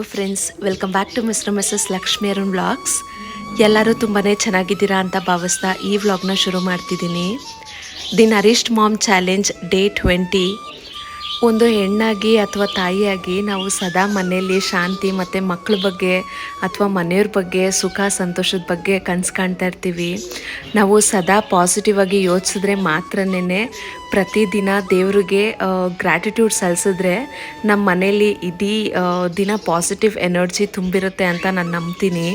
Hello friends, welcome back to mister missus Lakshmi Arun vlogs. ಎಲ್ಲರೂ ತುಂಬಾ ಚೆನ್ನಾಗಿದ್ದೀರಾ ಅಂತ ಭಾವಿಸ್ತಾ ಈ ವ್ಲಾಗ್ನ ಶುರು ಮಾಡ್ತಿದ್ದೀನಿ. The nourished mom challenge day 20. ಒಂದು ಹೆಣ್ಣಾಗಿ ಅಥವಾ ತಾಯಿಯಾಗಿ ನಾವು ಸದಾ ಮನೆಯಲ್ಲಿ ಶಾಂತಿ ಮತ್ತು ಮಕ್ಕಳ ಬಗ್ಗೆ ಅಥವಾ ಮನೆಯವ್ರ ಬಗ್ಗೆ ಸುಖ ಸಂತೋಷದ ಬಗ್ಗೆ ಕನಸು ಕಾಣ್ತಾ ಇರ್ತೀವಿ. ನಾವು ಸದಾ ಪಾಸಿಟಿವ್ ಆಗಿ ಯೋಚಿಸಿದ್ರೆ ಮಾತ್ರನೇ ಪ್ರತಿದಿನ ದೇವರಿಗೆ ಗ್ರ್ಯಾಟಿಟ್ಯೂಡ್ ಸಲ್ಲಿಸಿದ್ರೆ ನಮ್ಮ ಮನೇಲಿ ಇಡೀ ದಿನ ಪಾಸಿಟಿವ್ ಎನರ್ಜಿ ತುಂಬಿರುತ್ತೆ ಅಂತ ನಾನು ನಂಬ್ತೀನಿ.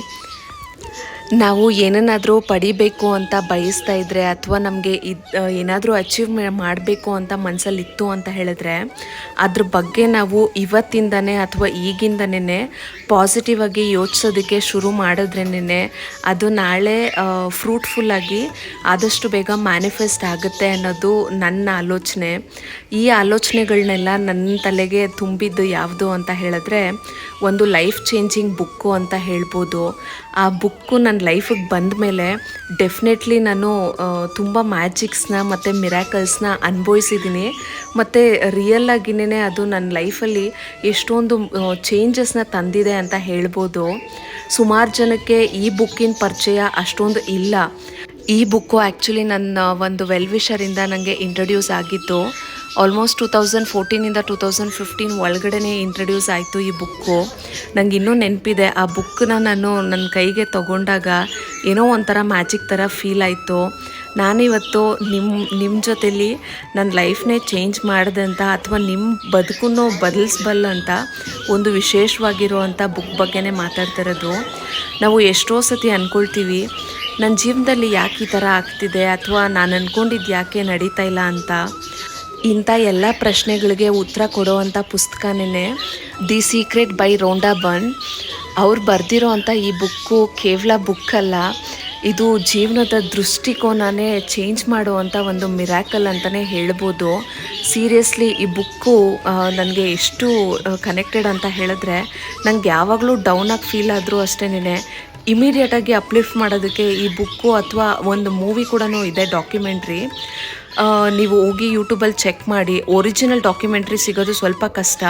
ನಾವು ಏನನ್ನಾದರೂ ಪಡಿಬೇಕು ಅಂತ ಬಯಸ್ತಾ ಇದ್ದರೆ ಅಥವಾ ನಮಗೆ ಏನಾದರೂ ಅಚೀವ್ ಮಾಡಬೇಕು ಅಂತ ಮನಸ್ಸಲ್ಲಿತ್ತು ಅಂತ ಹೇಳಿದ್ರೆ ಅದ್ರ ಬಗ್ಗೆ ನಾವು ಇವತ್ತಿಂದನೇ ಅಥವಾ ಈಗಿಂದನೇ ಪಾಸಿಟಿವ್ ಆಗಿ ಯೋಚಿಸೋದಕ್ಕೆ ಶುರು ಮಾಡಿದ್ರೇನೆ ಅದು ನಾಳೆ ಫ್ರೂಟ್ಫುಲ್ಲಾಗಿ ಆದಷ್ಟು ಬೇಗ ಮ್ಯಾನಿಫೆಸ್ಟ್ ಆಗುತ್ತೆ ಅನ್ನೋದು ನನ್ನ ಆಲೋಚನೆ. ಈ ಆಲೋಚನೆಗಳನ್ನೆಲ್ಲ ನನ್ನ ತಲೆಗೆ ತುಂಬಿದ್ದು ಯಾವುದು ಅಂತ ಹೇಳಿದ್ರೆ ಒಂದು ಲೈಫ್ ಚೇಂಜಿಂಗ್ ಬುಕ್ಕು ಅಂತ ಹೇಳ್ಬೋದು. ಆ ಬುಕ್ಕು ನನ್ನ ಲೈಫಿಗೆ ಬಂದ ಮೇಲೆ ಡೆಫಿನೆಟ್ಲಿ ನಾನು ತುಂಬ ಮ್ಯಾಜಿಕ್ಸ್ನ ಮತ್ತು ಮಿರಾಕಲ್ಸ್ನ ಅನುಭವಿಸಿದ್ದೀನಿ ಮತ್ತು ರಿಯಲ್ಲಾಗಿನೇ ಅದು ನನ್ನ ಲೈಫಲ್ಲಿ ಎಷ್ಟೊಂದು ಚೇಂಜಸ್ನ ತಂದಿದೆ ಅಂತ ಹೇಳ್ಬೋದು. ಸುಮಾರು ಜನಕ್ಕೆ ಈ ಬುಕ್ಕಿನ ಪರಿಚಯ ಅಷ್ಟೊಂದು ಇಲ್ಲ. ಈ ಬುಕ್ಕು ಆ್ಯಕ್ಚುಲಿ ನನ್ನ ಒಂದು ವೆಲ್ ವಿಷರಿಂದ ನನಗೆ ಇಂಟ್ರಡ್ಯೂಸ್ ಆಗಿತ್ತು. ಆಲ್ಮೋಸ್ಟ್ 2014ಇಂದ 2015 ಒಳಗಡೆ ಇಂಟ್ರಡ್ಯೂಸ್ ಆಯಿತು ಈ ಬುಕ್ಕು. ನನಗೆ ಇನ್ನೂ ನೆನಪಿದೆ, ಆ ಬುಕ್ಕನ್ನ ನಾನು ನನ್ನ ಕೈಗೆ ತೊಗೊಂಡಾಗ ಏನೋ ಒಂಥರ ಮ್ಯಾಜಿಕ್ ಥರ ಫೀಲ್ ಆಯಿತು. ನಾನಿವತ್ತು ನಿಮ್ಮ ಜೊತೆಲಿ ನನ್ನ ಲೈಫ್ನೇ ಚೇಂಜ್ ಮಾಡಿದಂಥ ಅಥವಾ ನಿಮ್ಮ ಬದುಕನ್ನು ಬದಲಿಸ್ಬಲ್ಲಂಥ ಒಂದು ವಿಶೇಷವಾಗಿರುವಂಥ ಬುಕ್ ಬಗ್ಗೆನೇ ಮಾತಾಡ್ತಿರೋದು. ನಾವು ಎಷ್ಟೋ ಸತಿ ಅಂದ್ಕೊಳ್ತೀವಿ ನನ್ನ ಜೀವನದಲ್ಲಿ ಯಾಕೆ ಈ ಥರ ಆಗ್ತಿದೆ ಅಥವಾ ನಾನು ಅಂದ್ಕೊಂಡಿದ್ದು ಯಾಕೆ ನಡೀತಾ ಇಲ್ಲ ಅಂತ. ಇಂಥ ಎಲ್ಲ ಪ್ರಶ್ನೆಗಳಿಗೆ ಉತ್ತರ ಕೊಡೋವಂಥ ಪುಸ್ತಕನೇ the secret by Rhonda Byrne. ಅವ್ರು ಬರೆದಿರೋ ಅಂಥ ಈ ಬುಕ್ಕು ಕೇವಲ ಬುಕ್ಕಲ್ಲ, ಇದು ಜೀವನದ ದೃಷ್ಟಿಕೋನನೇ ಚೇಂಜ್ ಮಾಡುವಂಥ ಒಂದು ಮಿರಾಕಲ್ ಅಂತಲೇ ಹೇಳ್ಬೋದು. ಸೀರಿಯಸ್ಲಿ ಈ ಬುಕ್ಕು ನನಗೆ ಎಷ್ಟು ಕನೆಕ್ಟೆಡ್ ಅಂತ ಹೇಳಿದ್ರೆ, ನನಗೆ ಯಾವಾಗಲೂ ಡೌನಾಗಿ ಫೀಲ್ ಆದರೂ ಅಷ್ಟೇನೆ ಇಮಿಡಿಯೇಟಾಗಿ ಅಪ್ಲಿಫ್ಟ್ ಮಾಡೋದಕ್ಕೆ ಈ ಬುಕ್ಕು ಅಥವಾ ಒಂದು ಮೂವಿ ಕೂಡ ಇದೆ, ಡಾಕ್ಯುಮೆಂಟ್ರಿ. ನೀವು ಹೋಗಿ ಯೂಟ್ಯೂಬಲ್ಲಿ ಚೆಕ್ ಮಾಡಿ. ಒರಿಜಿನಲ್ ಡಾಕ್ಯುಮೆಂಟ್ರಿ ಸಿಗೋದು ಸ್ವಲ್ಪ ಕಷ್ಟ,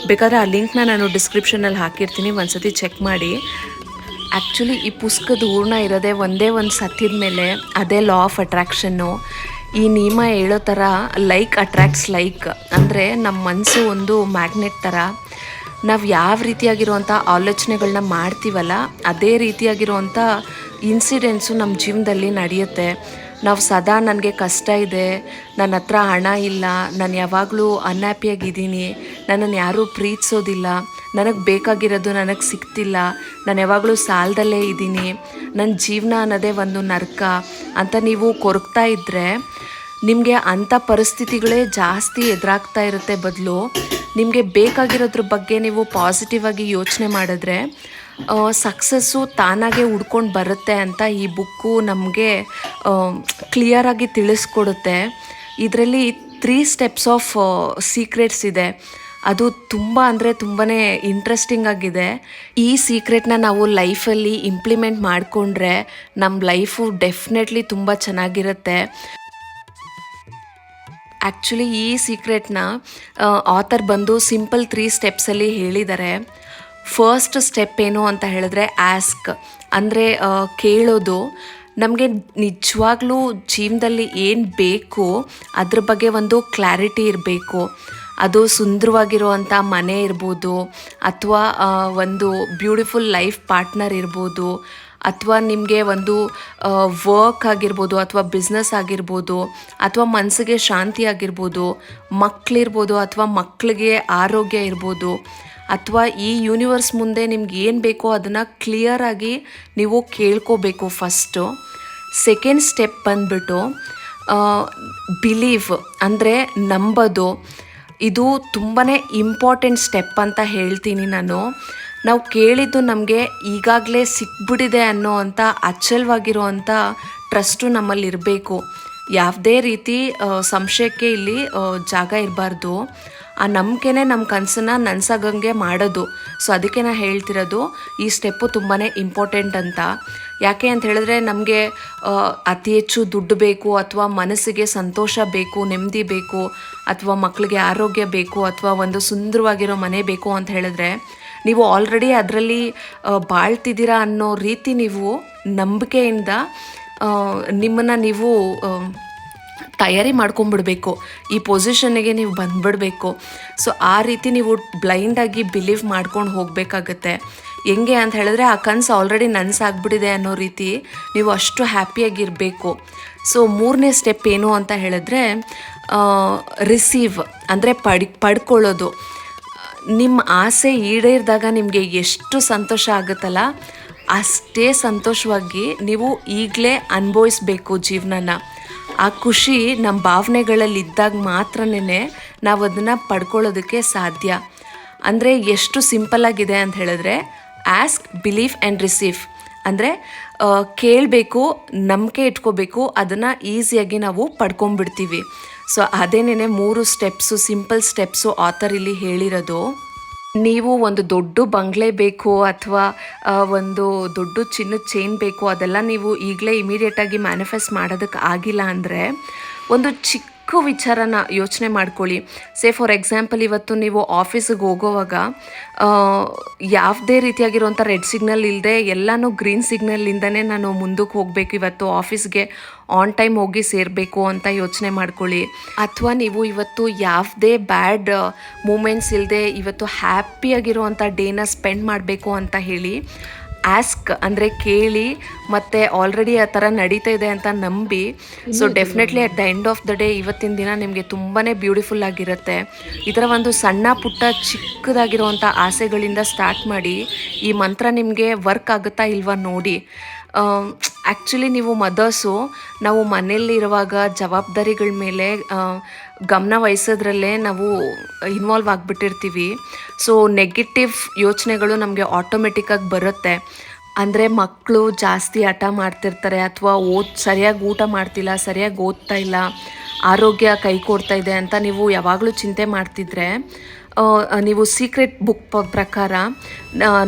ಬೇಕಾದರೆ ಆ ಲಿಂಕ್ನ ನಾನು ಡಿಸ್ಕ್ರಿಪ್ಷನಲ್ಲಿ ಹಾಕಿರ್ತೀನಿ, ಒಂದು ಸತಿ ಚೆಕ್ ಮಾಡಿ. ಆ್ಯಕ್ಚುಲಿ ಈ ಪುಸ್ತಕದ ಹೂರ್ಣ ಇರೋದೇ ಒಂದೇ ಒಂದು ಸತ್ಯದ ಮೇಲೆ, ಅದೇ ಲಾ ಆಫ್ ಅಟ್ರಾಕ್ಷನ್ನು. ಈ ನಿಯಮ ಹೇಳೋ ಥರ ಲೈಕ್ ಅಟ್ರಾಕ್ಟ್ಸ್ ಲೈಕ್, ಅಂದರೆ ನಮ್ಮ ಮನಸ್ಸು ಒಂದು ಮ್ಯಾಗ್ನೆಟ್ ಥರ. ನಾವು ಯಾವ ರೀತಿಯಾಗಿರುವಂಥ ಆಲೋಚನೆಗಳನ್ನ ಮಾಡ್ತೀವಲ್ಲ ಅದೇ ರೀತಿಯಾಗಿರುವಂಥ ಇನ್ಸಿಡೆಂಟ್ಸು ನಮ್ಮ ಜೀವನದಲ್ಲಿ ನಡೆಯುತ್ತೆ. ನಾವು ಸದಾ ನನಗೆ ಕಷ್ಟ ಇದೆ, ನನ್ನ ಹತ್ರ ಹಣ ಇಲ್ಲ, ನಾನು ಯಾವಾಗಲೂ ಅನ್ಹ್ಯಾಪಿಯಾಗಿದ್ದೀನಿ, ನನ್ನನ್ನು ಯಾರೂ ಪ್ರೀತಿಸೋದಿಲ್ಲ, ನನಗೆ ಬೇಕಾಗಿರೋದು ನನಗೆ ಸಿಗ್ತಿಲ್ಲ, ನಾನು ಯಾವಾಗಲೂ ಸಾಲದಲ್ಲೇ ಇದ್ದೀನಿ, ನನ್ನ ಜೀವನ ಅನ್ನೋದೇ ಒಂದು ನರಕ ಅಂತ ನೀವು ಕೊರಗ್ತಾ ಇದ್ದರೆ ನಿಮಗೆ ಅಂಥ ಪರಿಸ್ಥಿತಿಗಳೇ ಜಾಸ್ತಿ ಎದುರಾಗ್ತಾ ಇರುತ್ತೆ. ಬದಲು ನಿಮಗೆ ಬೇಕಾಗಿರೋದ್ರ ಬಗ್ಗೆ ನೀವು ಪಾಸಿಟಿವ್ ಆಗಿ ಯೋಚನೆ ಮಾಡಿದ್ರೆ ಸಕ್ಸಸ್ಸು ತಾನಾಗೆ ಹುಡ್ಕೊಂಡು ಬರುತ್ತೆ ಅಂತ ಈ ಬುಕ್ಕು ನಮಗೆ ಕ್ಲಿಯರಾಗಿ ತಿಳಿಸ್ಕೊಡುತ್ತೆ. ಇದರಲ್ಲಿ 3 ಸ್ಟೆಪ್ಸ್ ಆಫ್ ಸೀಕ್ರೆಟ್ಸ್ ಇದೆ. ಅದು ತುಂಬ ಅಂದರೆ ತುಂಬಾ ಇಂಟ್ರೆಸ್ಟಿಂಗ್ ಆಗಿದೆ. ಈ ಸೀಕ್ರೆಟ್ನ ನಾವು ಲೈಫಲ್ಲಿ ಇಂಪ್ಲಿಮೆಂಟ್ ಮಾಡಿಕೊಂಡ್ರೆ ನಮ್ಮ ಲೈಫು ಡೆಫಿನೆಟ್ಲಿ ತುಂಬ ಚೆನ್ನಾಗಿರುತ್ತೆ. ಆ್ಯಕ್ಚುಲಿ ಈ ಸೀಕ್ರೆಟ್ನ ಆಥರ್ ಬಂದು ಸಿಂಪಲ್ 3 ಸ್ಟೆಪ್ಸಲ್ಲಿ ಹೇಳಿದ್ದಾರೆ. ಫಸ್ಟ್ ಸ್ಟೆಪ್ ಏನು ಅಂತ ಹೇಳಿದ್ರೆ ಆಸ್ಕ್, ಅಂದರೆ ಕೇಳೋದು. ನಮಗೆ ನಿಜವಾಗ್ಲೂ ಜೀವನದಲ್ಲಿ ಏನು ಬೇಕು ಅದ್ರ ಬಗ್ಗೆ ಒಂದು ಕ್ಲಾರಿಟಿ ಇರಬೇಕು. ಅದು ಸುಂದರವಾಗಿರುವಂಥ ಮನೆ ಇರ್ಬೋದು, ಅಥವಾ ಒಂದು ಬ್ಯೂಟಿಫುಲ್ ಲೈಫ್ ಪಾರ್ಟ್ನರ್ ಇರ್ಬೋದು, ಅಥವಾ ನಿಮಗೆ ಒಂದು ವರ್ಕ್ ಆಗಿರ್ಬೋದು, ಅಥವಾ ಬಿಸ್ನೆಸ್ ಆಗಿರ್ಬೋದು, ಅಥವಾ ಮನಸ್ಸಿಗೆ ಶಾಂತಿ ಆಗಿರ್ಬೋದು, ಮಕ್ಕಳಿರ್ಬೋದು, ಅಥವಾ ಮಕ್ಕಳಿಗೆ ಆರೋಗ್ಯ ಇರ್ಬೋದು, ಅಥವಾ ಈ ಯೂನಿವರ್ಸ್ ಮುಂದೆ ನಿಮ್ಗೆ ಏನು ಬೇಕೋ ಅದನ್ನು ಕ್ಲಿಯರಾಗಿ ನೀವು ಕೇಳ್ಕೋಬೇಕು ಫಸ್ಟು. ಸೆಕೆಂಡ್ ಸ್ಟೆಪ್ ಬಂದ್ಬಿಟ್ಟು ಬಿಲೀವ್, ಅಂದರೆ ನಂಬೋದು. ಇದು ತುಂಬಾ ಇಂಪಾರ್ಟೆಂಟ್ ಸ್ಟೆಪ್ ಅಂತ ಹೇಳ್ತೀನಿ ನಾನು. ನಾವು ಕೇಳಿದ್ದು ನಮಗೆ ಈಗಾಗಲೇ ಸಿಕ್ಬಿಟ್ಟಿದೆ ಅನ್ನೋ ಅಂಥ ಅಚಲವಾಗಿರುವಂಥ ಟ್ರಸ್ಟು ನಮ್ಮಲ್ಲಿರಬೇಕು. ಯಾವುದೇ ರೀತಿ ಸಂಶಯಕ್ಕೆ ಇಲ್ಲಿ ಜಾಗ ಇರಬಾರ್ದು. ಆ ನಂಬಿಕೆನೇ ನಮ್ಮ ಕನಸನ್ನು ನನಸಾಗಂಗೆ ಮಾಡೋದು. ಸೊ ಅದಕ್ಕೆ ನಾನು ಹೇಳ್ತಿರೋದು ಈ ಸ್ಟೆಪ್ಪು ತುಂಬಾ ಇಂಪಾರ್ಟೆಂಟ್ ಅಂತ. ಯಾಕೆ ಅಂತ ಹೇಳಿದ್ರೆ ನಮಗೆ ಅತಿ ಹೆಚ್ಚು ದುಡ್ಡು ಬೇಕು, ಅಥವಾ ಮನಸ್ಸಿಗೆ ಸಂತೋಷ ಬೇಕು, ನೆಮ್ಮದಿ ಬೇಕು, ಅಥವಾ ಮಕ್ಕಳಿಗೆ ಆರೋಗ್ಯ ಬೇಕು, ಅಥವಾ ಒಂದು ಸುಂದರವಾಗಿರೋ ಮನೆ ಬೇಕು ಅಂತ ಹೇಳಿದ್ರೆ ನೀವು ಆಲ್ರೆಡಿ ಅದರಲ್ಲಿ ಬಾಳ್ತಿದ್ದೀರಾ ಅನ್ನೋ ರೀತಿ ನೀವು ನಂಬಿಕೆಯಿಂದ ನಿಮ್ಮನ್ನು ನೀವು ತಯಾರಿ ಮಾಡ್ಕೊಂಬಿಡ್ಬೇಕು, ಈ ಪೊಸಿಷನ್ನಿಗೆ ನೀವು ಬಂದುಬಿಡಬೇಕು. ಸೊ ಆ ರೀತಿ ನೀವು ಬ್ಲೈಂಡಾಗಿ ಬಿಲೀವ್ ಮಾಡ್ಕೊಂಡು ಹೋಗಬೇಕಾಗತ್ತೆ. ಹೆಂಗೆ ಅಂತ ಹೇಳಿದ್ರೆ ಆ ಕನಸು ಆಲ್ರೆಡಿ ನನಸಾಗ್ಬಿಟ್ಟಿದೆ ಅನ್ನೋ ರೀತಿ ನೀವು ಅಷ್ಟು ಹ್ಯಾಪಿಯಾಗಿರಬೇಕು. ಸೊ 3ನೇ ಸ್ಟೆಪ್ ಏನು ಅಂತ ಹೇಳಿದ್ರೆ ರಿಸೀವ್ ಅಂದರೆ ಪಡ್ಕೊಳ್ಳೋದು. ನಿಮ್ಮ ಆಸೆ ಈಡೇರಿದಾಗ ನಿಮಗೆ ಎಷ್ಟು ಸಂತೋಷ ಆಗುತ್ತಲ್ಲ ಅಷ್ಟೇ ಸಂತೋಷವಾಗಿ ನೀವು ಈಗಲೇ ಅನುಭವಿಸ್ಬೇಕು ಜೀವನನ. ಆ ಖುಷಿ ನಮ್ಮ ಭಾವನೆಗಳಲ್ಲಿ ಇದ್ದಾಗ ಮಾತ್ರನೇ ನಾವು ಅದನ್ನು ಪಡ್ಕೊಳ್ಳೋದಕ್ಕೆ ಸಾಧ್ಯ. ಅಂದರೆ ಎಷ್ಟು ಸಿಂಪಲ್ಲಾಗಿದೆ ಅಂತ ಹೇಳಿದ್ರೆ ಆಸ್ಕ್, ಬಿಲೀವ್ ಆ್ಯಂಡ್ ರಿಸೀವ್. ಅಂದರೆ ಕೇಳಬೇಕು, ನಂಬಿಕೆ ಇಟ್ಕೋಬೇಕು, ಅದನ್ನು ಈಸಿಯಾಗಿ ನಾವು ಪಡ್ಕೊಂಬಿಡ್ತೀವಿ. ಸೊ ಅದೇನೇ 3 ಸ್ಟೆಪ್ಸು, ಸಿಂಪಲ್ ಸ್ಟೆಪ್ಸು ಆಥರ್ ಇಲ್ಲಿ ಹೇಳಿರೋದು. ನೀವು ಒಂದು ದೊಡ್ಡ ಬಂಗ್ಲೆ ಬೇಕು ಅಥವಾ ಒಂದು ದೊಡ್ಡ ಚಿನ್ನದ ಚೈನ್ ಬೇಕು, ಅದೆಲ್ಲ ನೀವು ಈಗಲೇ ಇಮಿಡಿಯೇಟಾಗಿ ಮ್ಯಾನಿಫೆಸ್ಟ್ ಮಾಡೋದಕ್ಕೆ ಆಗಿಲ್ಲ ಅಂದರೆ ಒಂದು ಚಿಕ್ಕ ವಿಚಾರನ ಯೋಚನೆ ಮಾಡ್ಕೊಳ್ಳಿ. ಫಾರ್ ಎಕ್ಸಾಂಪಲ್, ಇವತ್ತು ನೀವು ಆಫೀಸಿಗೆ ಹೋಗೋವಾಗ ಯಾವುದೇ ರೀತಿಯಾಗಿರುವಂಥ ರೆಡ್ ಸಿಗ್ನಲ್ ಇಲ್ಲದೆ ಎಲ್ಲನೂ ಗ್ರೀನ್ ಸಿಗ್ನಲ್ಲಿಂದನೇ ನಾನು ಮುಂದಕ್ಕೆ ಹೋಗಬೇಕು, ಇವತ್ತು ಆಫೀಸ್ಗೆ ಆನ್ ಟೈಮ್ ಹೋಗಿ ಸೇರಬೇಕು ಅಂತ ಯೋಚನೆ ಮಾಡ್ಕೊಳ್ಳಿ. ಅಥವಾ ನೀವು ಇವತ್ತು ಯಾವುದೇ ಬ್ಯಾಡ್ ಮೂಮೆಂಟ್ಸ್ ಇಲ್ಲದೆ ಇವತ್ತು ಹ್ಯಾಪಿಯಾಗಿರುವಂಥ ಡೇನ ಸ್ಪೆಂಡ್ ಮಾಡಬೇಕು ಅಂತ ಹೇಳಿ ಆಸ್ಕ್ ಅಂದರೆ ಕೇಳಿ, ಮತ್ತು ಆಲ್ರೆಡಿ ಆ ಥರ ನಡೀತಾ ಇದೆ ಅಂತ ನಂಬಿ. So definitely at the end of the day ಇವತ್ತಿನ ದಿನ ನಿಮಗೆ ತುಂಬಾ ಬ್ಯೂಟಿಫುಲ್ ಆಗಿರುತ್ತೆ. ಈ ಥರ ಒಂದು ಸಣ್ಣ ಪುಟ್ಟ ಚಿಕ್ಕದಾಗಿರುವಂಥ ಆಸೆಗಳಿಂದ ಸ್ಟಾರ್ಟ್ ಮಾಡಿ. ಈ ಮಂತ್ರ ನಿಮಗೆ ವರ್ಕ್ ಆಗುತ್ತಾ ಇಲ್ವಾ ನೋಡಿ. ಆ್ಯಕ್ಚುಲಿ ನೀವು ಮದರ್ಸು ನಾವು ಮನೆಯಲ್ಲಿರುವಾಗ ಜವಾಬ್ದಾರಿಗಳ ಮೇಲೆ ಗಮನ ವಹಿಸೋದ್ರಲ್ಲೇ ನಾವು ಇನ್ವಾಲ್ವ್ ಆಗಿಬಿಟ್ಟಿರ್ತೀವಿ. ಸೊ ನೆಗೆಟಿವ್ ಯೋಚನೆಗಳು ನಮಗೆ ಆಟೋಮೆಟಿಕ್ಕಾಗಿ ಬರುತ್ತೆ. ಅಂದರೆ ಮಕ್ಕಳು ಜಾಸ್ತಿ ಹಠ ಮಾಡ್ತಿರ್ತಾರೆ, ಅಥವಾ ಸರಿಯಾಗಿ ಊಟ ಮಾಡ್ತಿಲ್ಲ, ಸರಿಯಾಗಿ ಓದ್ತಾ ಇಲ್ಲ, ಆರೋಗ್ಯ ಕೈ ಕೊಡ್ತಾ ಇದೆ ಅಂತ ನೀವು ಯಾವಾಗಲೂ ಚಿಂತೆ ಮಾಡ್ತಿದ್ರೆ, ನೀವು ಸೀಕ್ರೆಟ್ ಬುಕ್ ಪ್ರಕಾರ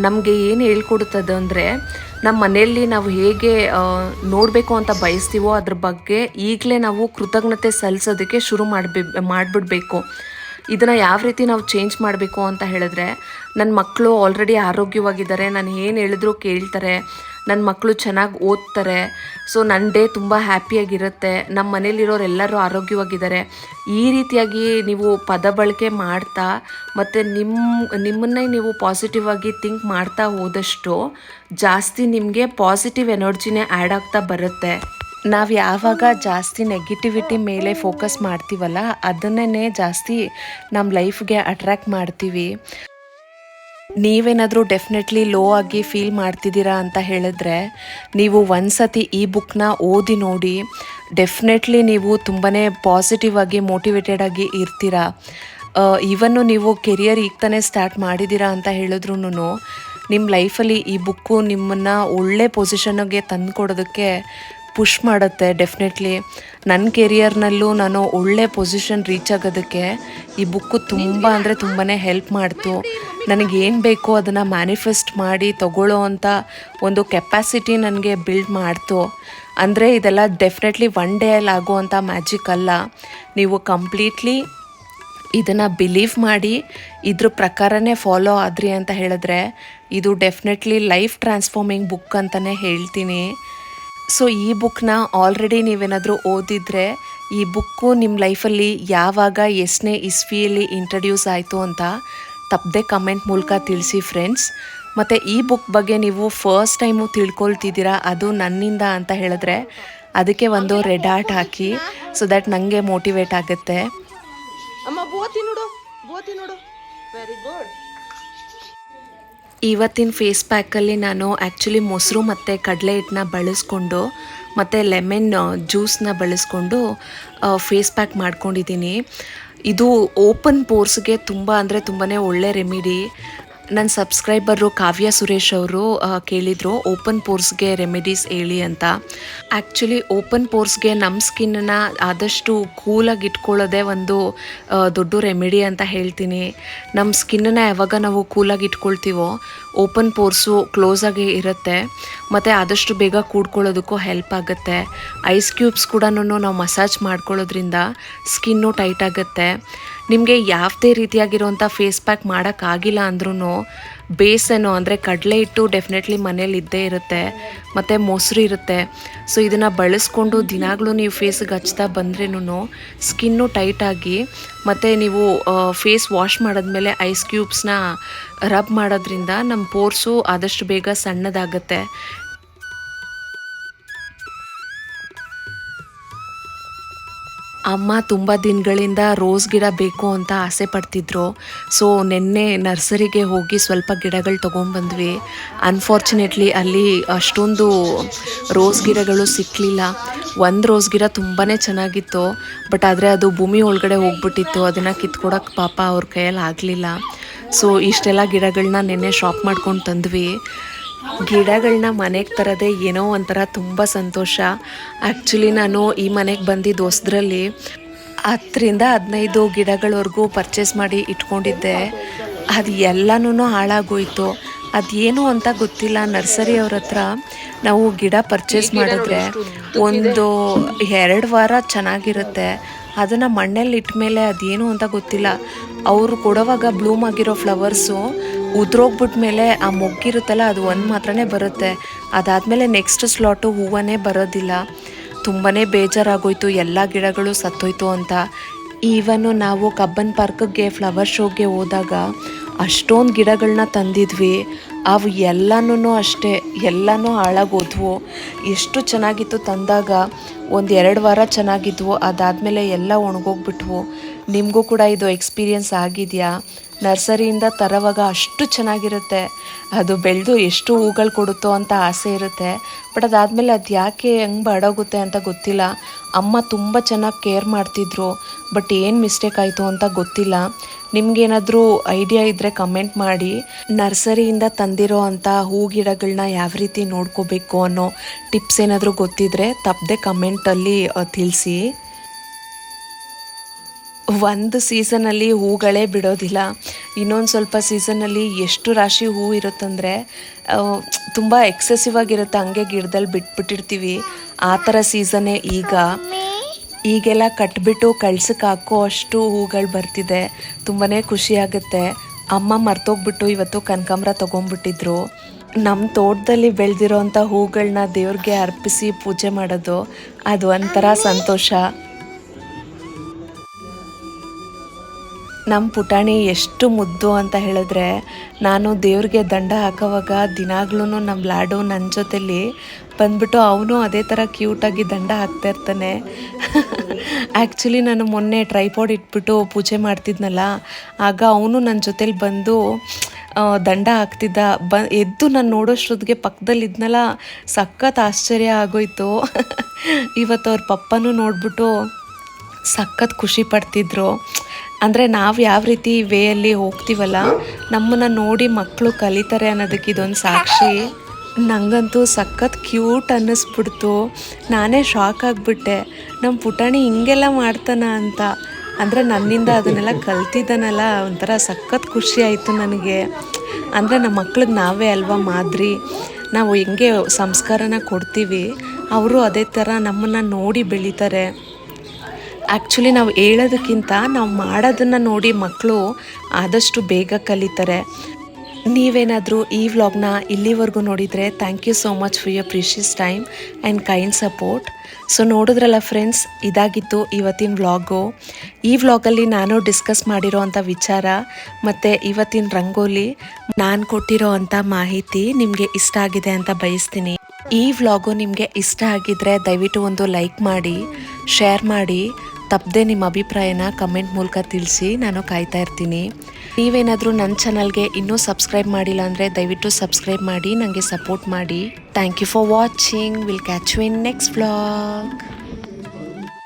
ನಮಗೆ ಏನು ಹೇಳ್ಕೊಡುತ್ತದೆ ಅಂದರೆ ನಮ್ಮ ಮನೆಯಲ್ಲಿ ನಾವು ಹೇಗೆ ನೋಡಬೇಕು ಅಂತ ಬಯಸ್ತೀವೋ ಅದ್ರ ಬಗ್ಗೆ ಈಗಲೇ ನಾವು ಕೃತಜ್ಞತೆ ಸಲ್ಲಿಸೋದಕ್ಕೆ ಶುರು ಮಾಡಿಬಿಡ್ಬೇಕು. ಇದನ್ನು ಯಾವ ರೀತಿ ನಾವು ಚೇಂಜ್ ಮಾಡಬೇಕು ಅಂತ ಹೇಳಿದ್ರೆ, ನನ್ನ ಮಕ್ಕಳು ಆಲ್ರೆಡಿ ಆರೋಗ್ಯವಾಗಿದ್ದಾರೆ, ನಾನು ಏನು ಹೇಳಿದ್ರು ಕೇಳ್ತಾರೆ, ನನ್ನ ಮಕ್ಕಳು ಚೆನ್ನಾಗಿ ಓದ್ತಾರೆ, ಸೊ ನನ್ನ ಡೇ ತುಂಬ ಹ್ಯಾಪಿಯಾಗಿರುತ್ತೆ, ನಮ್ಮ ಮನೇಲಿರೋರೆಲ್ಲರೂ ಆರೋಗ್ಯವಾಗಿದ್ದಾರೆ. ಈ ರೀತಿಯಾಗಿ ನೀವು ಪದ ಬಳಕೆ ಮಾಡ್ತಾ ಮತ್ತು ನಿಮ್ಮನ್ನೇ ನೀವು ಪಾಸಿಟಿವ್ ಆಗಿ ಥಿಂಕ್ ಮಾಡ್ತಾ ಹೋದಷ್ಟು ಜಾಸ್ತಿ ನಿಮಗೆ ಪಾಸಿಟಿವ್ ಎನರ್ಜಿನೇ ಆ್ಯಡ್ ಆಗ್ತಾ ಬರುತ್ತೆ. ನಾವು ಯಾವಾಗ ಜಾಸ್ತಿ ನೆಗೆಟಿವಿಟಿ ಮೇಲೆ ಫೋಕಸ್ ಮಾಡ್ತೀವಲ್ಲ ಅದನ್ನೇ ಜಾಸ್ತಿ ನಮ್ಮ ಲೈಫ್ಗೆ ಅಟ್ರ್ಯಾಕ್ಟ್ ಮಾಡ್ತೀವಿ. ನೀವೇನಾದರೂ ಡೆಫಿನೆಟ್ಲಿ ಲೋ ಆಗಿ ಫೀಲ್ ಮಾಡ್ತಿದ್ದೀರಾ ಅಂತ ಹೇಳಿದ್ರೆ ನೀವು ಒಂದ್ಸತಿ ಈ ಬುಕ್ನ ಓದಿ ನೋಡಿ. ಡೆಫಿನೆಟ್ಲಿ ನೀವು ತುಂಬಾ ಪಾಸಿಟಿವ್ ಆಗಿ ಮೋಟಿವೇಟೆಡ್ ಆಗಿ ಇರ್ತೀರಾ. ಈವನ್ನು ನೀವು ಕೆರಿಯರ್ ಈಗ ತಾನೇ ಸ್ಟಾರ್ಟ್ ಮಾಡಿದ್ದೀರಾ ಅಂತ ಹೇಳಿದ್ರು ನಿಮ್ಮ ಲೈಫಲ್ಲಿ ಈ ಬುಕ್ಕು ನಿಮ್ಮನ್ನು ಒಳ್ಳೆ ಪೊಸಿಷನ್ಗೆ ತಂದು ಕೊಡೋದಕ್ಕೆ ಪುಷ್ ಮಾಡುತ್ತೆ. ಡೆಫಿನೆಟ್ಲಿ ನನ್ನ ಕೆರಿಯರ್ನಲ್ಲೂ ನಾನು ಒಳ್ಳೆ ಪೊಸಿಷನ್ ರೀಚ್ ಆಗೋದಕ್ಕೆ ಈ ಬುಕ್ಕು ತುಂಬ ಅಂದರೆ ತುಂಬಾ ಹೆಲ್ಪ್ ಮಾಡ್ತು. ನನಗೇನು ಬೇಕೋ ಅದನ್ನು ಮ್ಯಾನಿಫೆಸ್ಟ್ ಮಾಡಿ ತಗೊಳ್ಳೋ ಅಂಥ ಒಂದು ಕೆಪಾಸಿಟಿ ನನಗೆ ಬಿಲ್ಡ್ ಮಾಡ್ತು. ಅಂದರೆ ಇದೆಲ್ಲ ಡೆಫಿನೆಟ್ಲಿ ಒನ್ ಡೇಯಲ್ಲಿ ಆಗುವಂಥ ಮ್ಯಾಜಿಕ್ ಅಲ್ಲ. ನೀವು ಕಂಪ್ಲೀಟ್ಲಿ ಇದನ್ನು ಬಿಲೀವ್ ಮಾಡಿ ಇದ್ರ ಪ್ರಕಾರನೇ ಫಾಲೋ ಆದ್ರಿ ಅಂತ ಹೇಳಿದ್ರೆ ಇದು ಡೆಫಿನೆಟ್ಲಿ ಲೈಫ್ ಟ್ರಾನ್ಸ್ಫಾರ್ಮಿಂಗ್ ಬುಕ್ ಅಂತಲೇ ಹೇಳ್ತೀನಿ. ಸೊ ಈ ಬುಕ್ನ ಆಲ್ರೆಡಿ ನೀವೇನಾದರೂ ಓದಿದರೆ ಈ ಬುಕ್ಕು ನಿಮ್ಮ ಲೈಫಲ್ಲಿ ಯಾವಾಗ ಎಷ್ಟನೇ ಇಸ್ವಿಯಲ್ಲಿ ಇಂಟ್ರಡ್ಯೂಸ್ ಆಯಿತು ಅಂತ ತಪ್ಪದೆ ಕಮೆಂಟ್ ಮೂಲಕ ತಿಳಿಸಿ ಫ್ರೆಂಡ್ಸ್. ಮತ್ತು ಈ ಬುಕ್ ಬಗ್ಗೆ ನೀವು ಫಸ್ಟ್ ಟೈಮು ತಿಳ್ಕೊಳ್ತಿದ್ದೀರಾ ಅದು ನನ್ನಿಂದ ಅಂತ ಹೇಳಿದ್ರೆ ಅದಕ್ಕೆ ಒಂದು red art hockey, so that ನನಗೆ ಮೋಟಿವೇಟ್ ಆಗುತ್ತೆ. ಅಮ್ಮ ಬೋತಿ ನೋಡು ವೆರಿ ಗುಡ್. ಇವತ್ತಿನ ಫೇಸ್ ಪ್ಯಾಕಲ್ಲಿ ನಾನು ಆ್ಯಕ್ಚುಲಿ ಮೊಸರು ಮತ್ತು ಕಡಲೆ ಹಿಟ್ಟನ್ನ ಬಳಸ್ಕೊಂಡು ಮತ್ತು ಲೆಮನ್ ಜ್ಯೂಸನ್ನ ಬಳಸ್ಕೊಂಡು ಫೇಸ್ ಪ್ಯಾಕ್ ಮಾಡ್ಕೊಂಡಿದ್ದೀನಿ. ಇದು ಓಪನ್ ಪೋರ್ಸ್ಗೆ ತುಂಬ ಅಂದರೆ ತುಂಬಾ ಒಳ್ಳೆ ರೆಮಿಡಿ. ನನ್ನ ಸಬ್ಸ್ಕ್ರೈಬರು ಕಾವ್ಯ ಸುರೇಶ್ ಅವರು ಕೇಳಿದರು ಓಪನ್ ಪೋರ್ಸ್ಗೆ ರೆಮಿಡೀಸ್ ಹೇಳಿ ಅಂತ. ಆ್ಯಕ್ಚುಲಿ ಓಪನ್ ಪೋರ್ಸ್ಗೆ ನಮ್ಮ ಸ್ಕಿನ್ನ ಆದಷ್ಟು ಕೂಲಾಗಿ ಇಟ್ಕೊಳ್ಳೋದೇ ಒಂದು ದೊಡ್ಡ ರೆಮಿಡಿ ಅಂತ ಹೇಳ್ತೀನಿ. ನಮ್ಮ ಸ್ಕಿನ್ನ ಯಾವಾಗ ನಾವು ಕೂಲಾಗಿ ಇಟ್ಕೊಳ್ತೀವೋ ಓಪನ್ ಪೋರ್ಸು ಕ್ಲೋಸಾಗಿ ಇರುತ್ತೆ ಮತ್ತು ಆದಷ್ಟು ಬೇಗ ಕೂಡ್ಕೊಳ್ಳೋದಕ್ಕೂ ಹೆಲ್ಪ್ ಆಗುತ್ತೆ. ಐಸ್ ಕ್ಯೂಬ್ಸ್ ಕೂಡ ನಾವು ಮಸಾಜ್ ಮಾಡ್ಕೊಳ್ಳೋದ್ರಿಂದ ಸ್ಕಿನ್ನು ಟೈಟ್ ಆಗುತ್ತೆ. ನಿಮಗೆ ಯಾವುದೇ ರೀತಿಯಾಗಿರುವಂಥ ಫೇಸ್ ಪ್ಯಾಕ್ ಮಾಡೋಕ್ಕಾಗಿಲ್ಲ ಅಂದ್ರೂ ಬೇಸನ್ನು ಅಂದರೆ ಕಡಲೆ ಹಿಟ್ಟು ಡೆಫಿನೆಟ್ಲಿ ಮನೇಲಿ ಇದ್ದೇ ಇರುತ್ತೆ, ಮತ್ತು ಮೊಸರು ಇರುತ್ತೆ. ಸೊ ಇದನ್ನು ಬಳಸ್ಕೊಂಡು ದಿನಾಗಲೂ ನೀವು ಫೇಸ್ಗೆ ಹಚ್ತಾ ಬಂದ್ರೇನು ಸ್ಕಿನ್ನು ಟೈಟಾಗಿ, ಮತ್ತು ನೀವು ಫೇಸ್ ವಾಶ್ ಮಾಡಿದ್ಮೇಲೆ ಐಸ್ ಕ್ಯೂಬ್ಸ್ನ ರಬ್ ಮಾಡೋದ್ರಿಂದ ನಮ್ಮ ಪೋರ್ಸು ಆದಷ್ಟು ಬೇಗ ಸಣ್ಣದಾಗುತ್ತೆ. ಅಮ್ಮ ತುಂಬ ದಿನಗಳಿಂದ ರೋಸ್ ಗಿಡ ಬೇಕು ಅಂತ ಆಸೆ ಪಡ್ತಿದ್ರು. ಸೊ ನಿನ್ನೆ ನರ್ಸರಿಗೆ ಹೋಗಿ ಸ್ವಲ್ಪ ಗಿಡಗಳು ತೊಗೊಂಬಂದ್ವಿ. ಅನ್ಫಾರ್ಚುನೇಟ್ಲಿ ಅಲ್ಲಿ ಅಷ್ಟೊಂದು ರೋಸ್ ಗಿಡಗಳು ಸಿಕ್ಕಲಿಲ್ಲ. ಒಂದು ರೋಸ್ ಗಿಡ ತುಂಬಾ ಚೆನ್ನಾಗಿತ್ತು, ಬಟ್ ಆದರೆ ಅದು ಭೂಮಿ ಒಳಗಡೆ ಹೋಗ್ಬಿಟ್ಟಿತ್ತು. ಅದನ್ನು ಕಿತ್ಕೊಡೋಕೆ ಪಾಪ ಅವ್ರ ಕೈಯಲ್ಲಿ ಆಗಲಿಲ್ಲ. ಸೊ ಇಷ್ಟೆಲ್ಲ ಗಿಡಗಳನ್ನ ನಿನ್ನೆ ಶಾಪ್ ಮಾಡ್ಕೊಂಡು ತಂದ್ವಿ. ಗಿಡಗಳನ್ನ ಮನೆಗೆ ತರೋದೇ ಏನೋ ಒಂಥರ ತುಂಬ ಸಂತೋಷ. ಆ್ಯಕ್ಚುಲಿ ನಾನು ಈ ಮನೆಗೆ ಬಂದಿದ್ದು ಹೊಸದ್ರಲ್ಲಿ 10-15 ಗಿಡಗಳವರೆಗೂ ಪರ್ಚೇಸ್ ಮಾಡಿ ಇಟ್ಕೊಂಡಿದ್ದೆ. ಅದು ಎಲ್ಲನೂ ಹಾಳಾಗೋಯ್ತು. ಅದೇನು ಅಂತ ಗೊತ್ತಿಲ್ಲ. ನರ್ಸರಿ ಅವ್ರ ಹತ್ರ ನಾವು ಗಿಡ ಪರ್ಚೇಸ್ ಮಾಡಿದ್ರೆ 1-2 ವಾರ ಚೆನ್ನಾಗಿರುತ್ತೆ. ಅದನ್ನು ಮಣ್ಣಲ್ಲಿ ಇಟ್ಟ ಮೇಲೆ ಅದೇನು ಅಂತ ಗೊತ್ತಿಲ್ಲ. ಅವರು ಕೊಡೋವಾಗ ಬ್ಲೂಮ್ ಆಗಿರೋ ಫ್ಲವರ್ಸು ಉದ್ರೋಗ್ಬಿಟ್ಮೇಲೆ ಆ ಮೊಗ್ಗಿರುತ್ತಲ್ಲ ಅದು ಒಂದು ಮಾತ್ರನೇ ಬರುತ್ತೆ. ಅದಾದಮೇಲೆ ನೆಕ್ಸ್ಟ್ ಸ್ಲಾಟು ಹೂವನೇ ಬರೋದಿಲ್ಲ. ತುಂಬಾ ಬೇಜಾರಾಗೋಯ್ತು, ಎಲ್ಲ ಗಿಡಗಳು ಸತ್ತೋಯ್ತು ಅಂತ. ಈವನು ನಾವು ಕಬ್ಬನ್ ಪಾರ್ಕ್ಗೆ ಫ್ಲವರ್ ಶೋಗೆ ಹೋದಾಗ ಅಷ್ಟೊಂದು ಗಿಡಗಳನ್ನ ತಂದಿದ್ವಿ. ಅವು ಎಲ್ಲನೂ ಅಷ್ಟೇ, ಎಲ್ಲನೂ ಹಾಳಾಗೋದ್ವು. ಎಷ್ಟು ಚೆನ್ನಾಗಿತ್ತು ತಂದಾಗ, 1-2 ವಾರ ಚೆನ್ನಾಗಿದ್ವು. ಅದಾದಮೇಲೆ ಎಲ್ಲ ಒಣಗೋಗ್ಬಿಟ್ವು. ನಿಮಗೂ ಕೂಡ ಇದು ಎಕ್ಸ್ಪೀರಿಯನ್ಸ್ ಆಗಿದೆಯಾ? ನರ್ಸರಿಯಿಂದ ತರೋವಾಗ ಅಷ್ಟು ಚೆನ್ನಾಗಿರುತ್ತೆ, ಅದು ಬೆಳೆದು ಎಷ್ಟು ಹೂಗಳು ಕೊಡುತ್ತೋ ಅಂತ ಆಸೆ ಇರುತ್ತೆ. ಬಟ್ ಅದಾದಮೇಲೆ ಅದು ಯಾಕೆ ಹೆಂಗೆ ಬಾಡೋಗುತ್ತೆ ಅಂತ ಗೊತ್ತಿಲ್ಲ. ಅಮ್ಮ ತುಂಬ ಚೆನ್ನಾಗಿ ಕೇರ್ ಮಾಡ್ತಿದ್ರು, ಬಟ್ ಏನು ಮಿಸ್ಟೇಕ್ ಆಯಿತು ಅಂತ ಗೊತ್ತಿಲ್ಲ. ನಿಮಗೇನಾದರೂ ಐಡಿಯಾ ಇದ್ದರೆ ಕಮೆಂಟ್ ಮಾಡಿ. ನರ್ಸರಿಯಿಂದ ತಂದಿರೋ ಅಂಥ ಹೂ ಗಿಡಗಳನ್ನ ಯಾವ ರೀತಿ ನೋಡ್ಕೋಬೇಕು ಅನ್ನೋ ಟಿಪ್ಸ್ ಏನಾದರೂ ಗೊತ್ತಿದ್ದರೆ ತಪ್ಪದೆ ಕಮೆಂಟಲ್ಲಿ ತಿಳಿಸಿ. ಒಂದು ಸೀಸನಲ್ಲಿ ಹೂಗಳೇ ಬಿಡೋದಿಲ್ಲ, ಇನ್ನೊಂದು ಸ್ವಲ್ಪ ಸೀಸನಲ್ಲಿ ಎಷ್ಟು ರಾಶಿ ಹೂ ಇರುತ್ತಂದರೆ ತುಂಬ ಎಕ್ಸೆಸಿವ್ ಆಗಿರುತ್ತೆ. ಹಂಗೆ ಗಿಡದಲ್ಲಿ ಬಿಟ್ಬಿಟ್ಟಿರ್ತೀವಿ. ಆ ಥರ ಸೀಸನ್ನೇ ಈಗೆಲ್ಲ ಕಟ್ಬಿಟ್ಟು ಕಳ್ಸಕ್ಕೆ ಹಾಕೋ ಅಷ್ಟು ಹೂಗಳು ಬರ್ತಿದೆ. ತುಂಬಾ ಖುಷಿಯಾಗುತ್ತೆ. ಅಮ್ಮ ಮರ್ತೋಗ್ಬಿಟ್ಟು ಇವತ್ತು ಕನಕಾಂಬರ ತೊಗೊಂಡ್ಬಿಟ್ಟಿದ್ರು. ನಮ್ಮ ತೋಟದಲ್ಲಿ ಬೆಳೆದಿರೋ ಅಂಥ ಹೂಗಳನ್ನ ದೇವ್ರಿಗೆ ಅರ್ಪಿಸಿ ಪೂಜೆ ಮಾಡೋದು ಅದು ಒಂಥರ ಸಂತೋಷ. ನಮ್ಮ ಪುಟಾಣಿ ಎಷ್ಟು ಮುದ್ದು ಅಂತ ಹೇಳಿದ್ರೆ, ನಾನು ದೇವ್ರಿಗೆ ದಂಡ ಹಾಕೋವಾಗ ದಿನಾಗ್ಲೂ ನಮ್ಮ ಲಾಡು ನನ್ನ ಜೊತೆಲಿ ಬಂದ್ಬಿಟ್ಟು ಅವನು ಅದೇ ಥರ ಕ್ಯೂಟಾಗಿ ದಂಡ ಹಾಕ್ತಾ ಇರ್ತಾನೆ. ಆ್ಯಕ್ಚುಲಿ ನಾನು ಮೊನ್ನೆ ಟ್ರೈಪಾಡ್ ಇಟ್ಬಿಟ್ಟು ಪೂಜೆ ಮಾಡ್ತಿದ್ನಲ್ಲ, ಆಗ ಅವನು ನನ್ನ ಜೊತೇಲಿ ಬಂದು ದಂಡ ಹಾಕ್ತಿದ್ದ. ಎದ್ದು ನಾನು ನೋಡೋಷ್ಟೊತ್ತಿಗೆ ಪಕ್ಕದಲ್ಲಿದ್ನಲ್ಲ, ಸಖತ್ ಆಶ್ಚರ್ಯ ಆಗೋಯ್ತು. ಇವತ್ತು ಅವ್ರ ಪಪ್ಪನೂ ನೋಡ್ಬಿಟ್ಟು ಸಖತ್ ಖುಷಿ ಪಡ್ತಿದ್ರು. ಅಂದರೆ ನಾವು ಯಾವ ರೀತಿ ವೇಯಲ್ಲಿ ಹೋಗ್ತೀವಲ್ಲ, ನಮ್ಮನ್ನು ನೋಡಿ ಮಕ್ಕಳು ಕಲಿತಾರೆ ಅನ್ನೋದಕ್ಕೆ ಇದೊಂದು ಸಾಕ್ಷಿ. ನನಗಂತೂ ಸಖತ್ ಕ್ಯೂಟ್ ಅನ್ನಿಸ್ಬಿಡ್ತು. ನಾನೇ ಶಾಕ್ ಆಗಿಬಿಟ್ಟೆ, ನಮ್ಮ ಪುಟಾಣಿ ಹಿಂಗೆಲ್ಲ ಮಾಡ್ತಾನ ಅಂತ. ಅಂದರೆ ನನ್ನಿಂದ ಅದನ್ನೆಲ್ಲ ಕಲ್ತಿದ್ದಾನಲ್ಲ, ಒಂಥರ ಸಖತ್ ಖುಷಿ ಆಯಿತು ನನಗೆ. ಅಂದರೆ ನಮ್ಮ ಮಕ್ಳಿಗೆ ನಾವೇ ಅಲ್ವಾ ಮಾದರಿ. ನಾವು ಹೆಂಗೆ ಸಂಸ್ಕಾರನ ಕೊಡ್ತೀವಿ, ಅವರು ಅದೇ ಥರ ನಮ್ಮನ್ನು ನೋಡಿ ಬೆಳೀತಾರೆ. ಆ್ಯಕ್ಚುಲಿ ನಾವು ಹೇಳೋದಕ್ಕಿಂತ ನಾವು ಮಾಡೋದನ್ನು ನೋಡಿ ಮಕ್ಕಳು ಆದಷ್ಟು ಬೇಗ ಕಲಿತಾರೆ. ನೀವೇನಾದರೂ ಈ ವ್ಲಾಗ್ನ ಇಲ್ಲಿವರೆಗೂ ನೋಡಿದರೆ thank you so much for your precious time and kind support. So ನೋಡಿದ್ರಲ್ಲ ಫ್ರೆಂಡ್ಸ್, ಇದಾಗಿತ್ತು ಇವತ್ತಿನ ವ್ಲಾಗು. ಈ ವ್ಲಾಗಲ್ಲಿ ನಾನು ಡಿಸ್ಕಸ್ ಮಾಡಿರೋ ಅಂಥ ವಿಚಾರ ಮತ್ತು ಇವತ್ತಿನ ರಂಗೋಲಿ ನಾನು ಕೊಟ್ಟಿರೋ ಅಂಥ ಮಾಹಿತಿ ನಿಮಗೆ ಇಷ್ಟ ಆಗಿದೆ ಅಂತ ಬಯಸ್ತೀನಿ. ಈ ವ್ಲಾಗು ನಿಮಗೆ ಇಷ್ಟ ಆಗಿದ್ದರೆ ದಯವಿಟ್ಟು ಒಂದು ಲೈಕ್ ಮಾಡಿ, ಶೇರ್ ಮಾಡಿ, ತಪ್ಪದೆ ನಿಮ್ಮ ಅಭಿಪ್ರಾಯನ ಕಮೆಂಟ್ ಮೂಲಕ ತಿಳಿಸಿ. ನಾನು ಕಾಯ್ತಾ ಇರ್ತೀನಿ. ನೀವೇನಾದರೂ ನನ್ನ ಚಾನಲ್ಗೆ ಇನ್ನೂ ಸಬ್ಸ್ಕ್ರೈಬ್ ಮಾಡಿಲ್ಲ ಅಂದರೆ ದಯವಿಟ್ಟು ಸಬ್ಸ್ಕ್ರೈಬ್ ಮಾಡಿ, ನನಗೆ ಸಪೋರ್ಟ್ ಮಾಡಿ. Thank you for watching. Will catch you in next vlog.